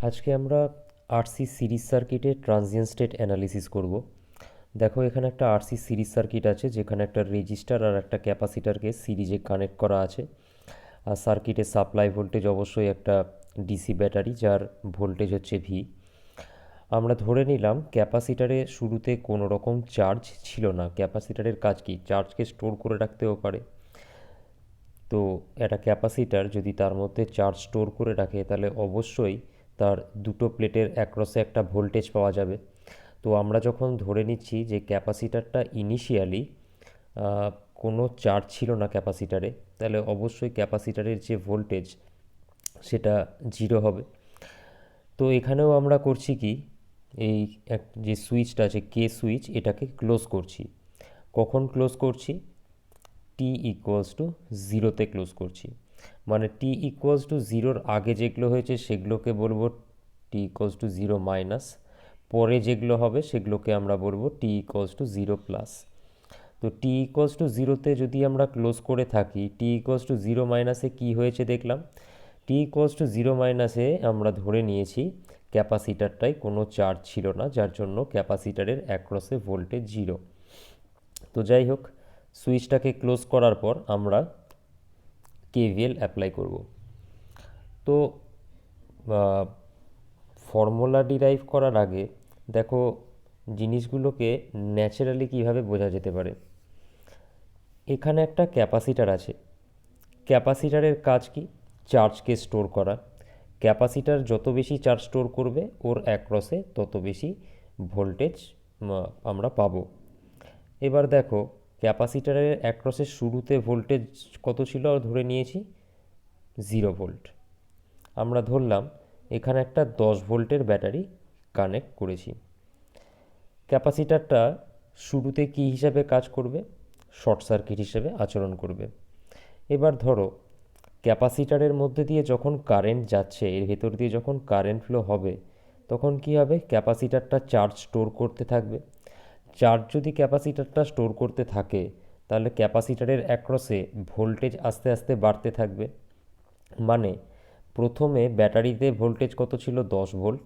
আজকে আমরা RC series সার্কিটের ট্রানজিয়েন্ট স্টেট অ্যানালিসিস করব। দেখো এখানে একটা আরসি সিরিজ সার্কিট আছে যেখানে একটা রেজিস্টার আর একটা ক্যাপাসিটারকে সিরিজে কানেক্ট করা আছে। আর সার্কিটের সাপ্লাই ভোল্টেজ অবশ্যই একটা ডিসি ব্যাটারি যার ভোল্টেজ হচ্ছে ভি। আমরা ধরে নিলাম ক্যাপাসিটারে শুরুতে কোনো রকম চার্জ ছিল না। ক্যাপাসিটারের কাজ কি? চার্জকে স্টোর করে রাখতেও পারে। তো একটা ক্যাপাসিটার যদি তার মধ্যে চার্জ স্টোর করে রাখে তাহলে অবশ্যই তার দুটো প্লেটের অ্যাক্রসে একটা ভোল্টেজ পাওয়া যাবে। তো আমরা যখন ধরে নিচ্ছি যে ক্যাপাসিটারটা ইনিশিয়ালি কোনো চার্জ ছিল না ক্যাপাসিটারে, তাহলে অবশ্যই ক্যাপাসিটারের যে ভোল্টেজ সেটা জিরো হবে। তো এখানেও আমরা করছি কি, এই যে সুইচটা আছে কে সুইচ, এটাকে ক্লোজ করছি। কখন ক্লোজ করছি? টি ইকুয়ালস টু জিরোতে ক্লোজ করছি। মানে টি ইকুয়ালস টু জিরোর আগে যেগুলো হয়েছে সেগুলোকে বলবো টি ইকুয়ালস টু জিরো মাইনাস, পরে যেগুলো হবে সেগুলোকে আমরা বলবো টি ইকুয়ালস টু জিরো প্লাস। তো টি ইকুয়ালস টু জিরোতে যদি আমরা ক্লোজ করে থাকি, টি ইকুয়ালস টু জিরো মাইনাসে কী হয়েছে দেখলাম। টি ইকুয়ালস টু জিরো মাইনাসে আমরা ধরে নিয়েছি ক্যাপাসিটারটায় কোনো চার্জ ছিল না, যার জন্য ক্যাপাসিটারের অ্যাক্রসে ভোল্টেজ জিরো। তো যাই হোক, সুইচটাকে ক্লোজ করার পর আমরা কেভিএল অ্যাপ্লাই করব। তো ফর্মুলা ডিরাইভ করার আগে দেখো জিনিসগুলোকে ন্যাচারালি কিভাবে বোঝা যেতে পারে। এখানে একটা ক্যাপাসিটার আছে। ক্যাপাসিটারের কাজ কি? চার্জকে স্টোর করা। ক্যাপাসিটার যত বেশি চার্জ স্টোর করবে ওর অ্যাক্রসে তত বেশি ভোল্টেজ আমরা পাবো। এবার দেখো ক্যাপাসিটারের অ্যাক্রসের শুরুতে ভোল্টেজ কত ছিল ধরে নিয়েছি 0 ভোল্ট। আমরা ধরলাম এখানে একটা 10 ভোল্টের ব্যাটারি কানেক্ট করেছি। ক্যাপাসিটারটা শুরুতে কি হিসাবে কাজ করবে? শর্ট সার্কিট হিসেবে আচরণ করবে। এবার ধরো ক্যাপাসিটারের মধ্যে দিয়ে যখন কারেন্ট যাচ্ছে, এর ভেতর দিয়ে যখন কারেন্ট ফ্লো হবে তখন কি হবে? ক্যাপাসিটারটা চার্জ স্টোর করতে থাকবে। চার্জ যদি ক্যাপাসিটারটা স্টোর করতে থাকে তাহলে ক্যাপাসিটারের অ্যাক্রসে ভোল্টেজ আস্তে আস্তে বাড়তে থাকবে। মানে প্রথমে ব্যাটারিতে ভোল্টেজ কত ছিল? 10 ভোল্ট,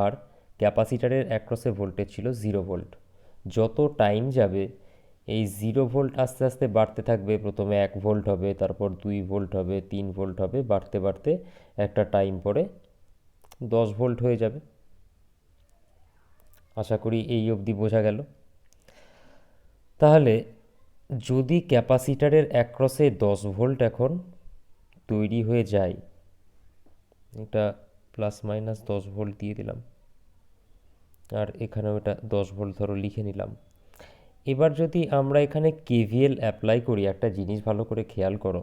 আর ক্যাপাসিটারের অ্যাক্রসে ভোল্টেজ ছিল 0 ভোল্ট। যত টাইম যাবে এই 0 ভোল্ট আস্তে আস্তে বাড়তে থাকবে। প্রথমে 1 ভোল্ট হবে, তারপর 2 ভোল্ট হবে, 3 ভোল্ট হবে, বাড়তে বাড়তে একটা টাইম পরে 10 ভোল্ট হয়ে যাবে। আশা করি এই অবধি বোঝা গেল। তাহলে যদি ক্যাপাসিটারের অ্যাক্রসে 10 ভোল্ট এখন তৈরি হয়ে যায়, এটা প্লাস মাইনাস 10 ভোল্ট দিয়ে দিলাম, আর এখানেও এটা 10 ভোল্ট ধরো লিখে নিলাম। এবার যদি আমরা এখানে কেভিএল অ্যাপ্লাই করি, একটা জিনিস ভালো করে খেয়াল করো,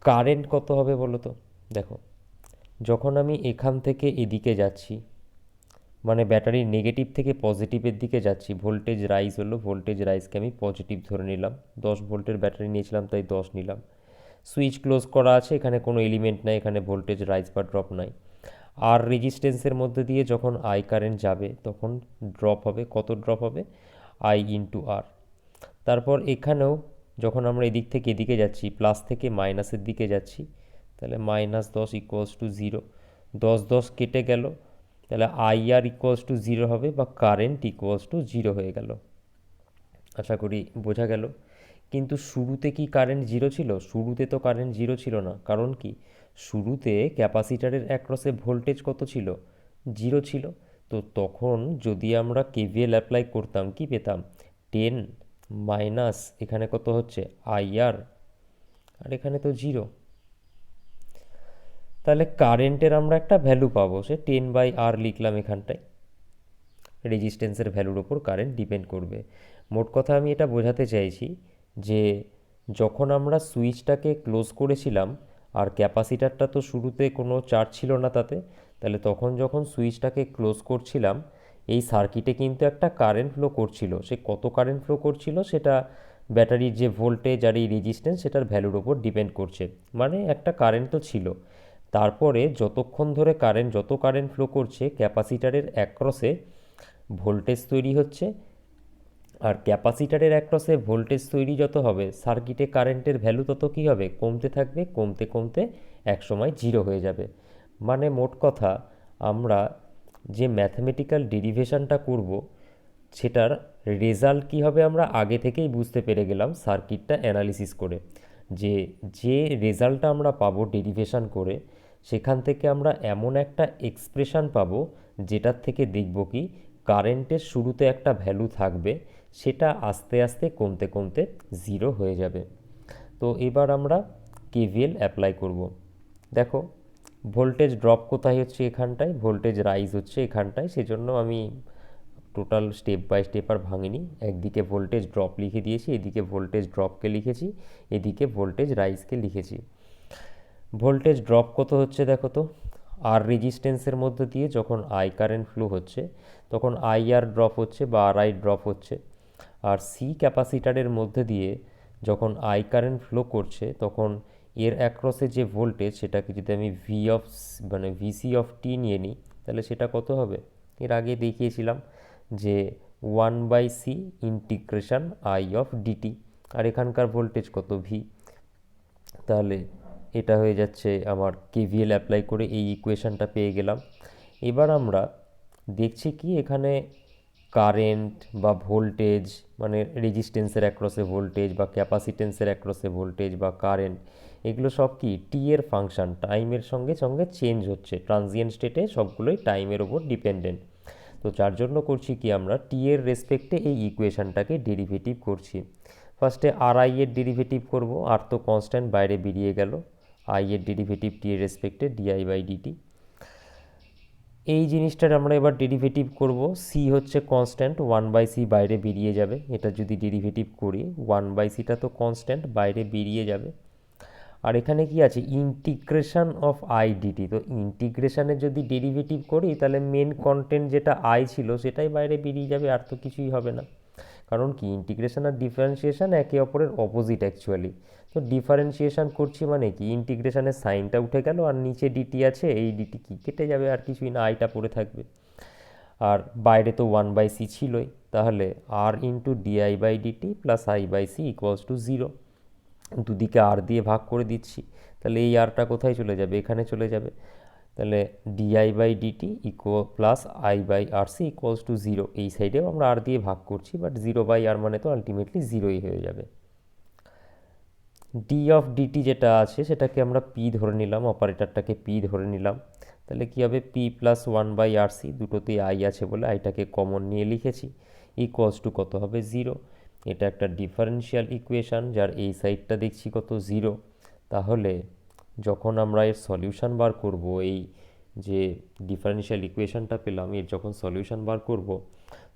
কারেন্ট কত হবে বলো তো? দেখো যখন আমি এখান থেকে এদিকে যাচ্ছি, মানে ব্যাটারির নেগেটিভ থেকে পজিটিভের দিকে যাচ্ছি, ভোল্টেজ রাইজ হলো, ভোল্টেজ রাইজকে আমি পজিটিভ ধরে নিলাম। 10 ভোল্টের ব্যাটারি নিয়েছিলাম তাই 10 নিলাম। সুইচ ক্লোজ করা আছে, এখানে কোনো এলিমেন্ট নাই, এখানে ভোল্টেজ রাইজ বা ড্রপ নাই। আর রেজিস্ট্যান্সের মধ্যে দিয়ে যখন আই কারেন্ট যাবে তখন ড্রপ হবে। কত ড্রপ হবে? আই ইন্টু আর। তারপর এখানেও যখন আমরা এদিক থেকে এদিকে যাচ্ছি, প্লাস থেকে মাইনাসের দিকে যাচ্ছি, তাহলে -10 ইকুয়ালস টু 0। 10 কেটে গেল, তাহলে আই আর ইকুয়ালস টু 0 হবে, বা কারেন্ট ইকুয়ালস টু 0 হয়ে গেল। আশা করি বোঝা গেল। কিন্তু শুরুতে কি কারেন্ট জিরো ছিল? শুরুতে তো কারেন্ট জিরো ছিল না। কারণ কি? শুরুতে ক্যাপাসিটারের অ্যাক্রসে ভোল্টেজ কত ছিল? জিরো ছিল। তো তখন যদি আমরা কেভিএল অ্যাপ্লাই করতাম কি পেতাম? 10 মাইনাস এখানে কত হচ্ছে আইআর, আর এখানে তো জিরো। তাহলে কারেন্টের আমরা একটা ভ্যালু পাবো, সে 10/R লিখলাম এখানটায়। রেজিস্ট্যান্সের ভ্যালুর ওপর কারেন্ট ডিপেন্ড করবে। মোট কথা আমি এটা বোঝাতে চাইছি যে যখন আমরা সুইচটাকে ক্লোজ করেছিলাম আর ক্যাপাসিটারটা তো শুরুতে কোনো চার্জ ছিল না তাতে, তাহলে তখন যখন সুইচটাকে ক্লোজ করছিলাম এই সার্কিটে কিন্তু একটা কারেন্ট ফ্লো করছিল। সে কত কারেন্ট ফ্লো করছিল সেটা ব্যাটারির যে ভোল্টেজ আর এই রেজিস্ট্যান্স সেটার ভ্যালুর ওপর ডিপেন্ড করছে। মানে একটা কারেন্ট তো ছিল। তারপরে যতক্ষণ ধরে যত কারেন্ট ফ্লো করছে ক্যাপাসিটারের অ্যাক্রসে ভোল্টেজ তৈরি হচ্ছে, আর ক্যাপাসিটারের অ্যাক্রসে ভোল্টেজ তৈরি যত হবে সার্কিটে কারেন্টের ভ্যালু তত কী হবে? কমতে থাকবে, কমতে কমতে একসময় জিরো হয়ে যাবে। মানে মোট কথা আমরা যে ম্যাথমেটিক্যাল ডেরিভেশনটা করব সেটার রেজাল্ট কী হবে আমরা আগে থেকেই বুঝতে পেরে গেলাম সার্কিটটা অ্যানালিসিস করে, যে যে রেজাল্টটা আমরা পাবো ডেরিভেশন করে সেখান থেকে আমরা এমন একটা এক্সপ্রেশন পাবো যেটার থেকে দেখব কি কারেন্টের শুরুতে একটা ভ্যালু থাকবে, সেটা আস্তে আস্তে কমতে কমতে জিরো হয়ে যাবে। তো এবার আমরা কেভিএল অ্যাপ্লাই করব। দেখো ভোল্টেজ ড্রপ কোথায় হচ্ছে, এখানটায়, ভোল্টেজ রাইজ হচ্ছে এখানটায়, সেজন্য আমি টোটাল স্টেপ বাই স্টেপ আর ভাঙিনি, একদিকে ভোল্টেজ ড্রপ লিখে দিয়েছি, এদিকে ভোল্টেজ ড্রপকে লিখেছি, এদিকে ভোল্টেজ রাইজকে লিখেছি। ভোল্টেজ ড্রপ কত হচ্ছে দেখো তো, আর রেজিস্ট্যান্সের মধ্যে দিয়ে যখন আই কারেন্ট ফ্লো হচ্ছে তখন আই আর ড্রপ হচ্ছে বা আর আই ড্রপ হচ্ছে, আর সি ক্যাপাসিটারের মধ্যে দিয়ে যখন আই কারেন্ট ফ্লো করছে তখন এর অ্যাক্রসে যে ভোল্টেজ সেটাকে যদি আমি ভিসি অফ টি নিয়ে নিই তাহলে সেটা কত হবে, এর আগে দেখিয়েছিলাম যে 1/c integration I of DT, আর এখানকার ভোল্টেজ কত ভি। তাহলে এটা হয়ে যাচ্ছে আমার কেভিএল অ্যাপ্লাই করে এই ইকুয়েশনটা পেয়ে গেলাম। এবার আমরা দেখছি কি এখানে কারেন্ট বা ভোল্টেজ মানে রেজিস্ট্যান্সের অ্যাক্রসে ভোল্টেজ বা ক্যাপাসিটেন্সের অ্যাক্রসে ভোল্টেজ বা কারেন্ট, এগুলো সব কি টি এর ফাংশন, টাইমের সঙ্গে সঙ্গে চেঞ্জ হচ্ছে, ট্রানজিয়েন্ট স্টেটে সবগুলোই টাইমের ওপর ডিপেন্ডেন্ট। তো যার জন্য করছি কি আমরা টি এর রেসপেক্টে এই ইকুয়েশনটাকে ডেরিভেটিভ করছি। ফার্স্টে আর আই এর ডেরিভেটিভ করব, আর তো কনস্ট্যান্ট বাইরে বেরিয়ে গেল, আই এর ডেরিভেটিভ টি এর রেসপেক্টে ডিআই বাই ডিটি। এই জিনিসটার আমরা এবার ডেরিভেটিভ করব, সি হচ্ছে কনস্ট্যান্ট, 1/c বাইরে বেরিয়ে যাবে, এটা যদি ডেরিভেটিভ করি 1/cটা তো কনস্ট্যান্ট বাইরে বেরিয়ে যাবে। আর এখানে কি আছে ইন্টিগ্রেশন অফ আই ডিটি, তো ইন্টিগ্রেশনের যদি ডেরিভেটিভ করি তাহলে মেন কন্টেন্ট যেটা আই ছিল সেটাই বাইরে বেরিয়ে যাবে, আর তো কিছুই হবে না। কারণ কি ইন্টিগ্রেশন আর ডিফারেন্সিয়েশন একে অপরের অপোজিট অ্যাকচুয়ালি। তো ডিফারেন্সিয়েশন করছি মানে কি ইন্টিগ্রেশনের সাইনটা উঠে গেল আর নিচে ডিটি আছে, এই ডিটি কি কেটে যাবে আর কিছুই না, আইটা পড়ে থাকবে। আর বাইরে তো 1/c ছিলই, তাহলে আর into DI by DT plus I by C equals to 0, দুদিকে আর দিয়ে ভাগ করে দিচ্ছি, তাহলে এই আরটা কোথায় চলে যাবে, এখানে চলে যাবে। তাহলে D I by D T equal plus I by R C equals to 0, এই সাইডেও আমরা আর দিয়ে ভাগ করছি, বাট 0/r মানে তো আলটিমেটলি 0ই হয়ে যাবে। ডি অফ ডিটি যেটা আছে সেটাকে আমরা পি ধরে নিলাম, অপারেটরটাকে পি ধরে নিলাম, তাহলে কী হবে পি প্লাস 1/RC, দুটোতেই আই আছে বলে আইটাকে কমন নিয়ে লিখেছি, ইকুয়ালস টু কত হবে 0। এটা একটা ডিফারেন্সিয়াল ইকুয়েশান যার এই সাইডটা দেখছি কত 0। তাহলে যখন আমরা এর সলিউশন বার করব, এই যে ডিফারেন্সিয়াল ইকুয়েশানটা পেলাম এর যখন সলিউশন বার করব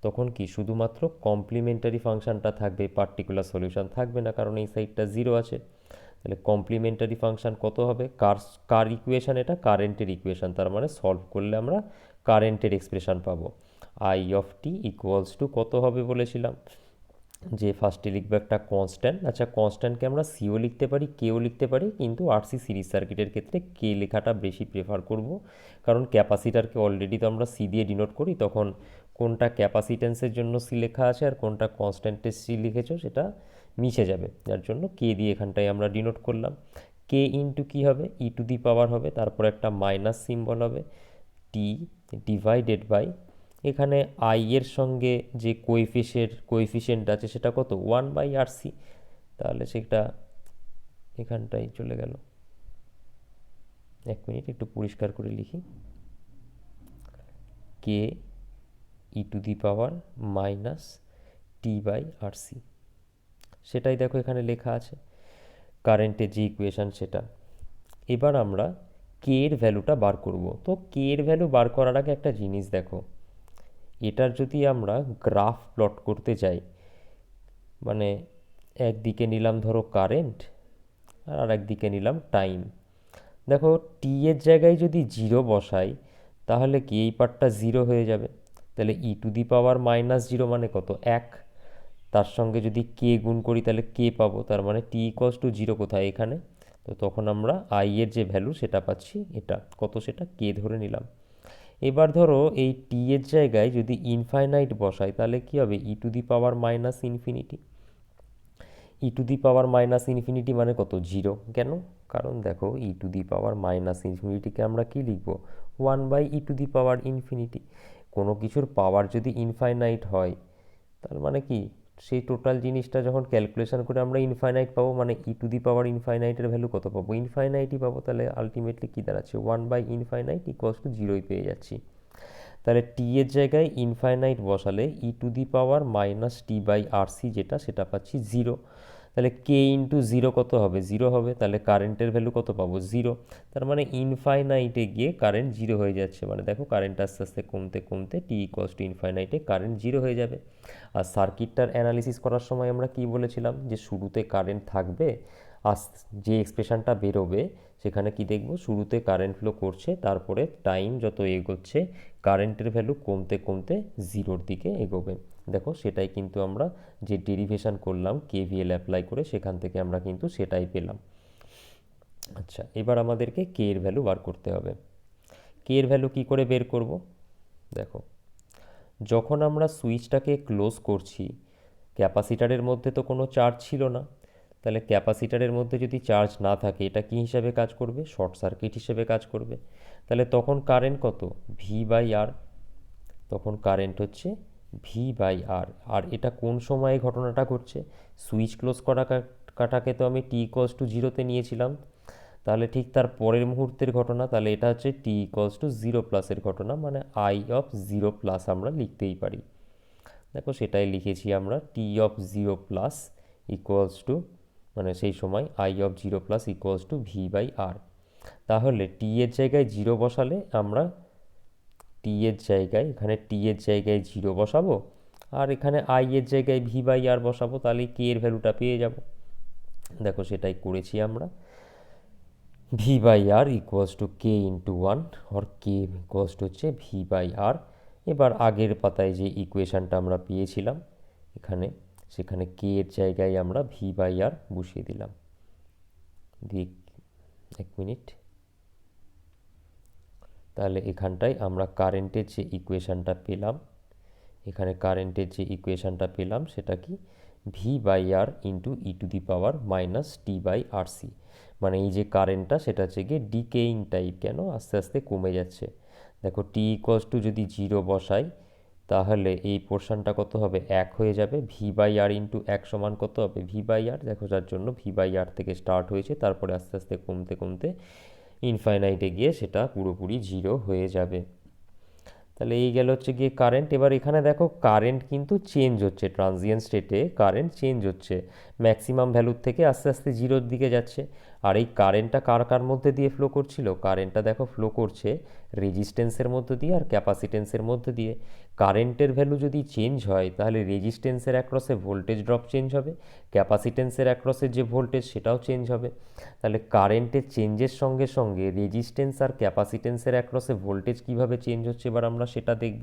তখন কি শুধুমাত্র কমপ্লিমেন্টারি ফাংশনটা থাকবে, পার্টিকুলার সলিউশন থাকবে না, কারণ এই সাইডটা 0 আছে। তাহলে কমপ্লিমেন্টারি ফাংশন কত হবে, কার ইকুয়েশান, এটা কারেন্টের ইকুয়েশান, তার মানে সলভ করলে আমরা কারেন্টের এক্সপ্রেশন পাবো। I of T equals to কত হবে বলেছিলাম যে ফার্স্টে লিখবে একটা কনস্ট্যান্ট, আচ্ছা কনস্ট্যান্টকে আমরা সিও লিখতে পারি কেও লিখতে পারি, কিন্তু আরসি সিরিজ সার্কিটের ক্ষেত্রে কে লেখাটা বেশি প্রেফার করব, কারণ ক্যাপাসিটারকে অলরেডি তো আমরা সি দিয়ে ডিনোট করি, তখন কোনটা ক্যাপাসিটেন্সের জন্য সি লেখা আছে আর কোনটা কনস্ট্যান্টের সি লিখেছো সেটা মিশে যাবে, যার জন্য কে দিয়ে এখানটায় আমরা ডিনোট করলাম। কে ইন্টু কী হবে, ই টু দি পাওয়ার হবে, তারপর একটা মাইনাস সিম্বল হবে, টি ডিভাইডেড বাই এখানে আই এর সঙ্গে যে কোএফিসিয়েন্ট আছে সেটা কত 1/RC, তাহলে সেটা এখানটাই চলে গেল। এক মিনিট একটু পরিষ্কার করে লিখি, কে ই to the power minus T/RC, সেটাই দেখো এখানে লেখা আছে কারেন্টের যে ইকুয়েশান সেটা। এবার আমরা কে এর ভ্যালুটা বার করব। তো কে এর ভ্যালু বার করার আগে একটা জিনিস দেখো, এটার যদি আমরা গ্রাফ প্লট করতে যাই, মানে একদিকে নিলাম ধরো কারেন্ট আর একদিকে নিলাম টাইম, দেখো টি এর জায়গায় যদি 0 বসাই তাহলে কি এই পার্টটা 0 হয়ে যাবে, তাহলে ই টু দি পাওয়ার -0 মানে কত 1, তার সঙ্গে যদি কে গুণ করি তাহলে কে পাবো, তার মানে টি ইকুয়ালস টু 0 কোথায় এখানে, তো তখন আমরা আই এর যে ভ্যালু সেটা পাচ্ছি, এটা কত সেটা কে ধরে নিলাম। এবার ধরো এই টি এর জায়গায় যদি ইনফাইনাইট বসাই তাহলে কি হবে E to the power -infinity, E to the power minus infinity মানে কত, জিরো। কেন? কারণ দেখো ই টু দি পাওয়ার মাইনাস ইনফিনিটিকে আমরা কি লিখব, 1/e⁻∞। কোনো কিছুর পাওয়ার যদি ইনফাইনাইট হয় তার মানে কি, সেই টোটাল জিনিসটা যখন ক্যালকুলেশন করে আমরা ইনফাইনাইট পাবো, মানে ই টু দি পাওয়ার ইনফাইনাইটের ভ্যালু কত পাবো, ইনফাইনাইটই পাবো। তাহলে আলটিমেটলি কী দাঁড়াচ্ছে, 1/∞ ইকুয়ালস টু জিরোই পেয়ে যাচ্ছি। তাহলে টি এর জায়গায় ইনফাইনাইট বসালে E to the power minus T by RC যেটা, সেটা পাচ্ছি জিরো। তাহলে কে ইন্টু জিরো কত হবে, জিরো হবে। তাহলে কারেন্টের ভ্যালু কত পাবো, জিরো। তার মানে ইনফাইনাইটে গিয়ে কারেন্ট জিরো হয়ে যাচ্ছে, মানে দেখো কারেন্ট আস্তে আস্তে কমতে কমতে টি ইকুয়ালস টু ইনফাইনাইটে কারেন্ট জিরো হয়ে যাবে। আর সার্কিটটার অ্যানালিসিস করার সময় আমরা কি বলেছিলাম, যে শুরুতে কারেন্ট থাকবে, যে এক্সপ্রেশনটা বেরোবে সেখানে কি দেখব, শুরুতে কারেন্ট ফ্লো করছে, তারপরে টাইম যত এগোচ্ছে কারেন্টের ভ্যালু কমতে কমতে জিরোর দিকে এগোবে। দেখো সেটাই কিন্তু আমরা যে ডেরিভেশন করলাম কেভিএল অ্যাপ্লাই করে, সেখান থেকে আমরা কিন্তু সেটাই পেলাম। আচ্ছা, এবার আমাদেরকে কে এর ভ্যালু বার করতে হবে। কে এর ভ্যালু কী করে বের করব, দেখো যখন আমরা সুইচটাকে ক্লোজ করছি, ক্যাপাসিটারের মধ্যে তো কোনো চার্জ ছিল না। তাহলে ক্যাপাসিটারের মধ্যে যদি চার্জ না থাকে, এটা কী হিসাবে কাজ করবে, শর্ট সার্কিট হিসেবে কাজ করবে। তাহলে তখন কারেন্ট কত, V/R। তখন কারেন্ট হচ্ছে V/R। আর এটা কোন সময়ে ঘটনাটা ঘটছে, সুইচ ক্লোজ কাটাকে তো আমি টি ইকুয়ালস টু জিরোতে নিয়েছিলাম, তাহলে ঠিক তার পরের মুহূর্তের ঘটনা। তাহলে এটা হচ্ছে টি ইকুয়ালস টু জিরো প্লাসের ঘটনা, মানে আই অফ জিরো প্লাস আমরা লিখতেই পারি। দেখো সেটাই লিখেছি আমরা, T of zero plus equals to, মানে সেই সময় I of zero plus equals to V/R। তাহলে টি এর জায়গায় জিরো বসালে আমরা টি এর জায়গায়, এখানে টি এর জায়গায় জিরো বসাবো, আর এখানে আই এর জায়গায় V/R বসাবো, তাহলে কে এর ভ্যালুটা পেয়ে যাব। দেখো সেটাই করেছি আমরা, V/R equals to K into one, আর কে ইকুয়ালস টু হচ্ছে V/R। এবার আগের পাতায় যে ইকুয়েশানটা আমরা পেয়েছিলাম এখানে, সেখানে কে এর জায়গায় আমরা V/R বসিয়ে দিলাম। দিয়ে এক মিনিট, তাহলে এখানটায় আমরা কারেন্টের যে ইকুয়েশানটা পেলাম, এখানে কারেন্টের যে ইকুয়েশানটা পেলাম সেটা কি, V/R into E to the power minus T by R C. মানে এই যে কারেন্টটা সেটা হচ্ছে গিয়ে ডিকেইং টাইপ, কেন আস্তে আস্তে কমে যাচ্ছে। দেখো টি ইকুয়ালস টু যদি জিরো বসাই, তাহলে এই পোর্শনটা কত হবে, এক হয়ে যাবে। V/R ইন্টু এক সমান কত হবে, V/R। দেখো যার জন্য V/R থেকে স্টার্ট হয়েছে, তারপরে আস্তে আস্তে কমতে কমতে ইনফাইনাইটে গিয়ে সেটা পুরোপুরি জিরো হয়ে যাবে। তাহলে এই গেল হচ্ছে গিয়ে কারেন্ট। এবার এখানে দেখো কারেন্ট কিন্তু চেঞ্জ হচ্ছে, ট্রানজিয়েন্ট স্টেটে কারেন্ট চেঞ্জ হচ্ছে, ম্যাক্সিমাম ভ্যালুর থেকে আস্তে আস্তে জিরোর দিকে যাচ্ছে। আর এই কারেন্টটা কার কার মধ্যে দিয়ে ফ্লো করছিল, কারেন্টটা দেখো ফ্লো করছে রেজিস্ট্যান্সের মধ্যে দিয়ে আর ক্যাপাসিটেন্সের মধ্যে দিয়ে। কারেন্টের ভ্যালু যদি চেঞ্জ হয় তাহলে রেজিস্ট্যান্সের অ্যাক্রসে ভোল্টেজ ড্রপ চেঞ্জ হবে, ক্যাপাসিটেন্সের অ্যাক্রসে যে ভোল্টেজ সেটাও চেঞ্জ হবে। তাহলে কারেন্টের চেঞ্জের সঙ্গে সঙ্গে রেজিস্ট্যান্স আর ক্যাপাসিটেন্সের অ্যাক্রসে ভোল্টেজ কিভাবে চেঞ্জ হচ্ছে, এবার আমরা সেটা দেখব।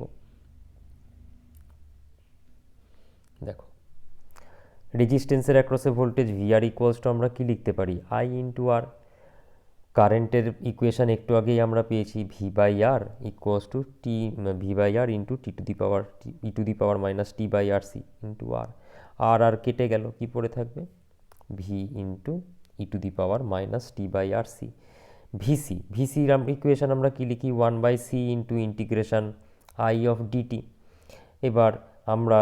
দেখো রেজিস্ট্যান্সের অ্যাক্রসে ভোল্টেজ VR ইকুয়ালস টু আমরা কি লিখতে পারি, I ইন্টু আর। কারেন্টের ইকুয়েশান একটু আগেই আমরা পেয়েছি, V/R equals to T, V/R into T to the power E to the power minus T by RC into R. R কেটে গেল, কি পড়ে থাকবে, V into E to the power minus T by RC. ভিসির equation আমরা কি লিখি, 1/c into integration I of DT. এবার আমরা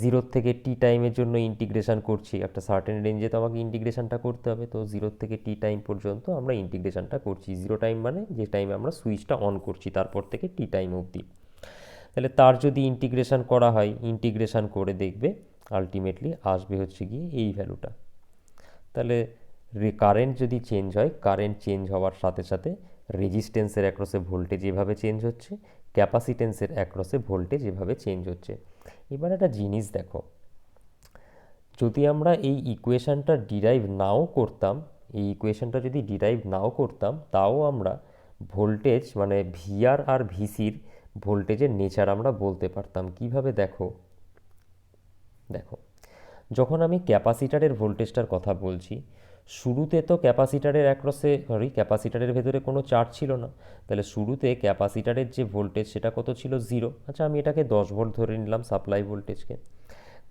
জিরোর থেকে টি টাইমের জন্য ইন্টিগ্রেশন করছি, একটা সার্টেন রেঞ্জে তো আমাকে ইন্টিগ্রেশনটা করতে হবে, তো জিরোর থেকে টি টাইম পর্যন্ত আমরা ইন্টিগ্রেশনটা করছি। জিরো টাইম মানে যে টাইমে আমরা সুইচটা অন করছি, তারপর থেকে টি টাইম অবধি। তাহলে তার যদি ইন্টিগ্রেশন করা হয়, ইন্টিগ্রেশন করে দেখবে আলটিমেটলি আসবে হচ্ছে গিয়ে এই ভ্যালুটা। তাহলে কারেন্ট যদি চেঞ্জ হয়, কারেন্ট চেঞ্জ হওয়ার সাথে সাথে রেজিস্ট্যান্সের অ্যাক্রসে ভোল্টেজ এভাবে চেঞ্জ হচ্ছে, ক্যাপাসিটেন্সের অ্যাক্রসে ভোল্টেজ এভাবে চেঞ্জ হচ্ছে। এবার একটা জিনিস দেখো, যদি আমরা এই ইকুয়েশানটা ডিরাইভ নাও করতাম, এই ইকুয়েশানটা যদি ডিরাইভ নাও করতাম, তাও আমরা ভোল্টেজ মানে VR আর VCর ভোল্টেজের নেচার আমরা বলতে পারতাম। কিভাবে দেখো, দেখো যখন আমি ক্যাপাসিটারের ভোল্টেজটার কথা বলছি, শুরুতে তো ক্যাপাসিটারের ক্যাপাসিটারের ভেতরে কোনো চার্জ ছিল না, তাহলে শুরুতে ক্যাপাসিটারের যে ভোল্টেজ সেটা কত ছিল, জিরো। আচ্ছা আমি এটাকে 10 ভোল্ট ধরে নিলাম সাপ্লাই ভোল্টেজকে।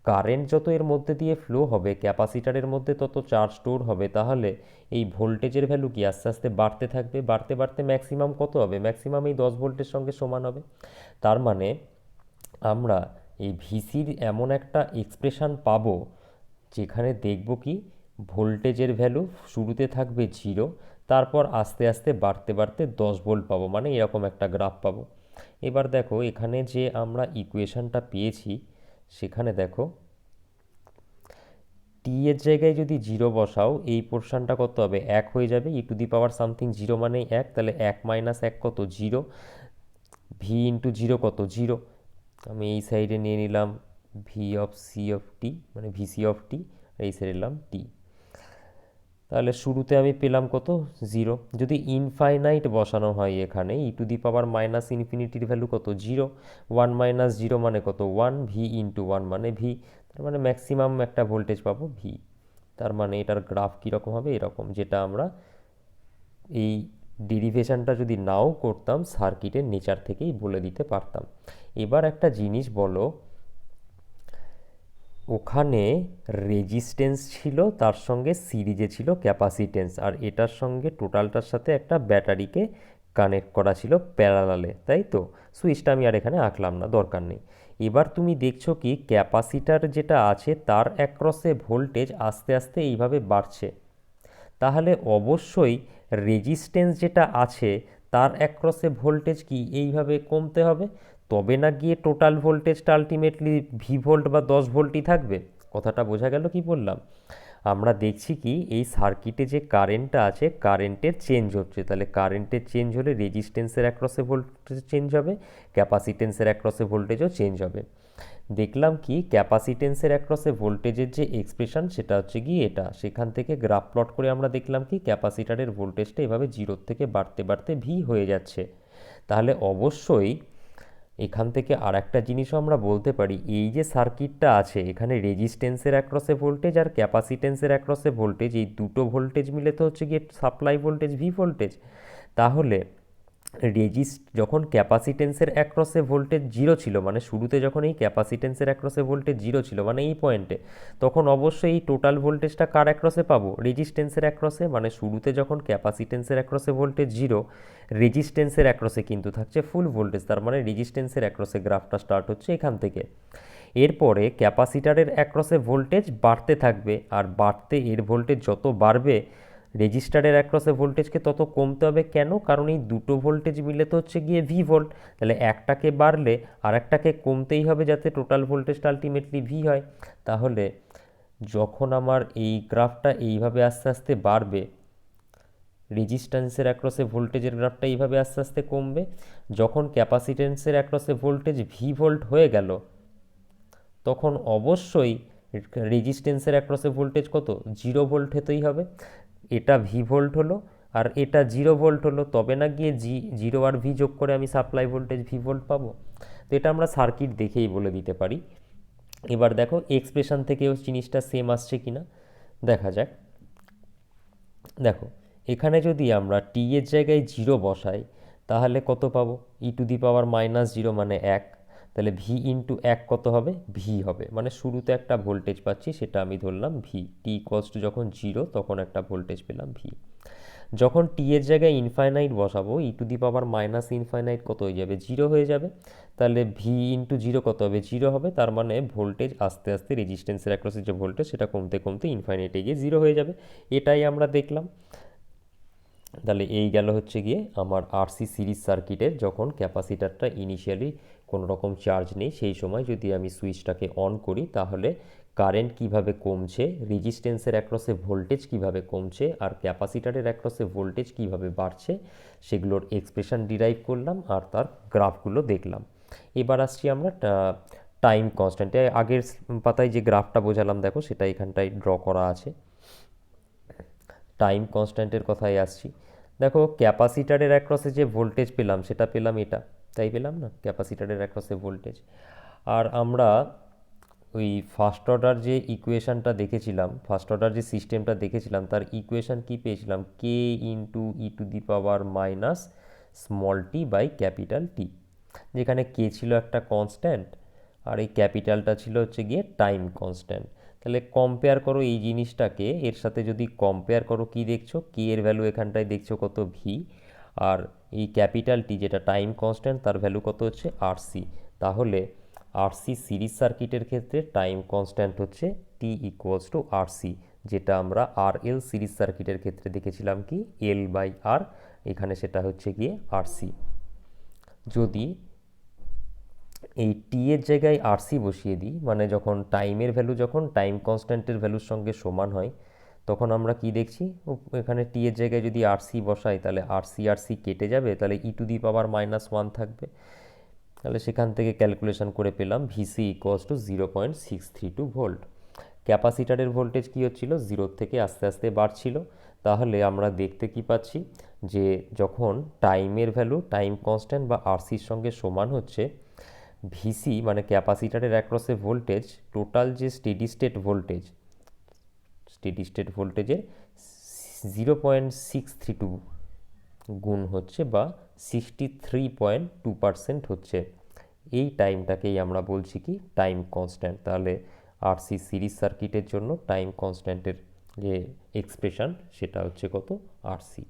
কারেন্ট যত এর মধ্যে দিয়ে ফ্লো হবে, ক্যাপাসিটারের মধ্যে তত চার্জ স্টোর হবে, তাহলে এই ভোল্টেজের ভ্যালু কি আস্তে আস্তে বাড়তে থাকবে, বাড়তে বাড়তে ম্যাক্সিমাম কত হবে, ম্যাক্সিমাম এই 10 ভোল্টের সঙ্গে সমান হবে। তার মানে আমরা এই ভিসির এমন একটা এক্সপ্রেশন পাবো যেখানে দেখব কি ভোল্টেজের ভ্যালু শুরুতে থাকবে 0, তারপর আস্তে আস্তে বাড়তে বাড়তে 10 ভোল্ট পাবো, মানে এরকম একটা গ্রাফ পাবো। এবার দেখো এখানে যে আমরা ইকুয়েশনটা পেয়েছি সেখানে দেখো টি এর জায়গায় যদি 0 বসাও, এই পোর্শনটা কত হবে, 1 হয়ে যাবে। ই টু দি পাওয়ার সামথিং 0 মানে 1, তাহলে 1 মাইনাস 1 কত, 0। ভি ইন্টু 0 কত, 0। আমি এই সাইডে নিয়ে নিলাম ভি অফ সি অফ টি, মানে ভিসি অফ টি, আর এই সাইডে নিলাম টি। তাহলে শুরুতে আমি পেলাম কত, 0। যদি ইনফাইনাইট বসানো হয় এখানে, E to the power minus ইনফিনিটির ভ্যালু কত, 0। 1 মাইনাস 0 মানে কত, 1। ভি ইন্টু 1 মানে ভি, তার মানে ম্যাক্সিমাম একটা ভোল্টেজ পাবো ভি। তার মানে এটার গ্রাফ কীরকম হবে, এরকম, যেটা আমরা এই ডেরিভেশনটা যদি নাও করতাম সার্কিটের নেচার থেকেই বলে দিতে পারতাম। এবার একটা জিনিস বলো, ওখানে রেজিস্ট্যান্স ছিল, তার সঙ্গে সিরিজে ছিল ক্যাপাসিটেন্স, আর এটার সঙ্গে টোটালটার সাথে একটা ব্যাটারিকে কানেক্ট করা ছিল প্যারালালে, তাই তো? সুইচটা আমি আর এখানে আঁকলাম না, দরকার নেই। এবার তুমি দেখছো কি ক্যাপাসিটার যেটা আছে তার অ্যাক্রসে ভোল্টেজ আস্তে আস্তে এইভাবে বাড়ছে, তাহলে অবশ্যই রেজিস্ট্যান্স যেটা আছে তার অ্যাক্রসে ভোল্টেজ কি এইভাবে কমতে হবে, তবে না গিয়ে টোটাল ভোল্টেজটা আলটিমেটলি ভি ভোল্ট বা 10 ভোল্টই থাকবে। কথাটা বোঝা গেল কি বললাম? আমরা দেখছি কি এই সার্কিটে যে কারেন্টটা আছে কারেন্টের চেঞ্জ হচ্ছে, তাহলে কারেন্টের চেঞ্জ হলে রেজিস্ট্যান্সের অ্যাক্রসে ভোল্টেজ চেঞ্জ হবে, ক্যাপাসিটেন্সের অ্যাক্রসে ভোল্টেজও চেঞ্জ হবে। দেখলাম কি ক্যাপাসিটেন্সের অ্যাক্রসে ভোল্টেজের যে এক্সপ্রেশন সেটা হচ্ছে কি এটা, সেখান থেকে গ্রাফ প্লট করে আমরা দেখলাম কি ক্যাপাসিটারের ভোল্টেজটা এভাবে 0 থেকে বাড়তে বাড়তে ভি হয়ে যাচ্ছে। তাহলে অবশ্যই এখান থেকে আর একটা জিনিসও আমরা বলতে পারি, এই যে সার্কিটটা আছে এখানে রেজিস্ট্যান্সের অ্যাক্রসে ভোল্টেজ আর ক্যাপাসিটেন্সের অ্যাক্রসে ভোল্টেজ, এই দুটো ভোল্টেজ মিলে তো হচ্ছে গিয়ে সাপ্লাই ভোল্টেজ ভি ভোল্টেজ। তাহলে যখন ক্যাপাসিটেন্সের অ্যাক্রসে ভোল্টেজ 0 ছিল, মানে শুরুতে যখন এই ক্যাপাসিটেন্সের অ্যাক্রসে ভোল্টেজ 0 ছিল মানে এই পয়েন্টে, তখন অবশ্যই এই টোটাল ভোল্টেজটা কার অ্যাক্রসে পাবো, রেজিস্ট্যান্সের অ্যাক্রসে। মানে শুরুতে যখন ক্যাপাসিটেন্সের অ্যাক্রসে ভোল্টেজ 0, রেজিস্ট্যান্সের অ্যাক্রসে কিন্তু থাকছে ফুল ভোল্টেজ, তার মানে রেজিস্ট্যান্সের অ্যাক্রসে গ্রাফটা স্টার্ট হচ্ছে এখান থেকে। এরপরে ক্যাপাসিটারের অ্যাক্রসে ভোল্টেজ বাড়তে থাকবে, আর বাড়তে এর ভোল্টেজ যত বাড়বে রেজিস্টারের অ্যাক্রসে ভোল্টেজকে তত কমতে হবে। কেন? কারণ এই দুটো ভোল্টেজ মিলে তো হচ্ছে গিয়ে ভি ভোল্ট, তাহলে একটাকে বাড়লে আর একটাকে কমতেই হবে যাতে টোটাল ভোল্টেজটা আলটিমেটলি ভি হয়। তাহলে যখন আমার এই গ্রাফটা এইভাবে আস্তে আস্তে বাড়বে, রেজিস্ট্যান্সের অ্যাক্রসে ভোল্টেজের গ্রাফটা এইভাবে আস্তে আস্তে কমবে, যখন ক্যাপাসিটেন্সের অ্যাক্রসে ভোল্টেজ ভি ভোল্ট হয়ে গেল তখন অবশ্যই রেজিস্ট্যান্সের অ্যাক্রসে ভোল্টেজ কত, 0 ভোল্ট হতেই হবে। এটা ভি ভোল্ট হলো আর এটা 0 ভোল্ট হলো, তবে না গিয়ে 0 আর ভি যোগ করে আমি সাপ্লাই ভোল্টেজ ভি ভোল্ট পাবো। তো এটা আমরা সার্কিট দেখেই বলে দিতে পারি। এবার দেখো এক্সপ্রেশন থেকেও জিনিসটা সেম আসছে কিনা দেখা যাক। দেখো এখানে যদি আমরা টি এর জায়গায় 0 বসাই তাহলে কত পাবো, ই টু দি পাওয়ার মাইনাস 0 মানে 1, তাহলে ভি ইন্টু 1 কত হবে, ভি হবে। মানে শুরুতে একটা ভোল্টেজ পাচ্ছি সেটা আমি ধরলাম ভি, টি ইকুয়ালস টু যখন 0 তখন একটা ভোল্টেজ পেলাম ভি। যখন টি এর জায়গায় ইনফাইনাইট বসাবো E to the power minus infinite কত হয়ে যাবে, 0 হয়ে যাবে। তাহলে ভি ইন্টু 0 কত হবে, 0 হবে। তার মানে ভোল্টেজ আস্তে আস্তে রেজিস্ট্যান্সের অ্যাক্রসে যে ভোল্টেজ সেটা কমতে কমতে ইনফাইনাইটে গিয়ে 0 হয়ে যাবে। এটাই আমরা দেখলাম। তাহলে এই গেল হচ্ছে গিয়ে আমার আরসি সিরিজ সার্কিটের যখন ক্যাপাসিটারটা ইনিশিয়ালি কোনো রকম চার্জ নেই সেই সময় যদি আমি সুইচটাকে অন করি তাহলে কারেন্ট কিভাবে কমছে, রেজিস্ট্যান্সের অ্যাক্রসে ভোল্টেজ কিভাবে কমছে আর ক্যাপাসিটারের অ্যাক্রসে ভোল্টেজ কিভাবে বাড়ছে সেগুলোর এক্সপ্রেশন ডিরাইভ করলাম আর তার গ্রাফগুলো দেখলাম। এবার আসছি আমরা টাইম কনস্ট্যান্টে। আগের পাতায় যে গ্রাফটা বোঝালাম দেখো সেটা এখানটায় ড্র করা আছে। টাইম কনস্ট্যান্টের কথায় আসছি। দেখো ক্যাপাসিটারের অ্যাক্রসে যে ভোল্টেজ পেলাম সেটা পেলাম এটা, তাই পেলাম না ক্যাপাসিটারের অ্যাক্রসে ভোল্টেজ। আর আমরা ওই ফার্স্ট অর্ডার যে ইকুয়েশনটা দেখেছিলাম, ফার্স্ট অর্ডার যে সিস্টেমটা দেখেছিলাম তার ইকুয়েশন কি পেয়েছিলাম, K into E to the power minus small T by capital T, যেখানে কে ছিল একটা কনস্ট্যান্ট আর এই ক্যাপিটালটা ছিল হচ্ছে গিয়ে টাইম কনস্ট্যান্ট। তাহলে কম্পেয়ার করো এই জিনিসটাকে এর সাথে, যদি কম্পেয়ার করো কি দেখছো, কে এর ভ্যালু এখানটায় দেখছো কত ভি, আর এই ক্যাপিটালটি যেটা টাইম কনস্ট্যান্ট তার ভ্যালু কত হচ্ছে আরসি। তাহলে আরসি সিরিজ সার্কিটের ক্ষেত্রে টাইম কনস্ট্যান্ট হচ্ছে টি ইকুয়ালস টু আরসি, যেটা আমরা আর এল সিরিজ সার্কিটের ক্ষেত্রে দেখেছিলাম কি এল বাই আর, এখানে সেটা হচ্ছে গিয়ে আরসি। যদি এই টি এর জায়গায় আরসি বসিয়ে দিই, মানে যখন টাইমের ভ্যালু যখন টাইম কনস্ট্যান্টের ভ্যালুর সঙ্গে সমান হয়, তখন আমরা কি দেখছি, এখানে টি এর জায়গায় যদি আরসি বসাই তাহলে আরসি আরসি কেটে যাবে, তাহলে ই টু দি পাওয়ার -1 থাকবে। তাহলে সেখান থেকে ক্যালকুলেশন করে পেলাম ভিসি ইকুয়ালস টু 0.632 ভোল্ট। ক্যাপাসিটারের ভোল্টেজ কী হচ্ছিল, 0 থেকে আস্তে আস্তে বাড়ছিল। তাহলে আমরা দেখতে কি পাচ্ছি যে যখন টাইমের ভ্যালু টাইম কনস্ট্যান্ট বা আরসির সঙ্গে সমান হচ্ছে, ভিসি মানে ক্যাপাসিটারের অ্যাক্রসে ভোল্টেজ, টোটাল যে স্টেডি স্টেট ভোল্টেজের 0.632 গুণ হচ্ছে বা 63.2% হচ্ছে। এই টাইমটাকেই আমরা বলছি কি টাইম কনস্ট্যান্ট। তাহলে আরসি সিরিজ সার্কিটের জন্য টাইম কনস্ট্যান্টের যে এক্সপ্রেশন সেটা হচ্ছে কত, আরসি।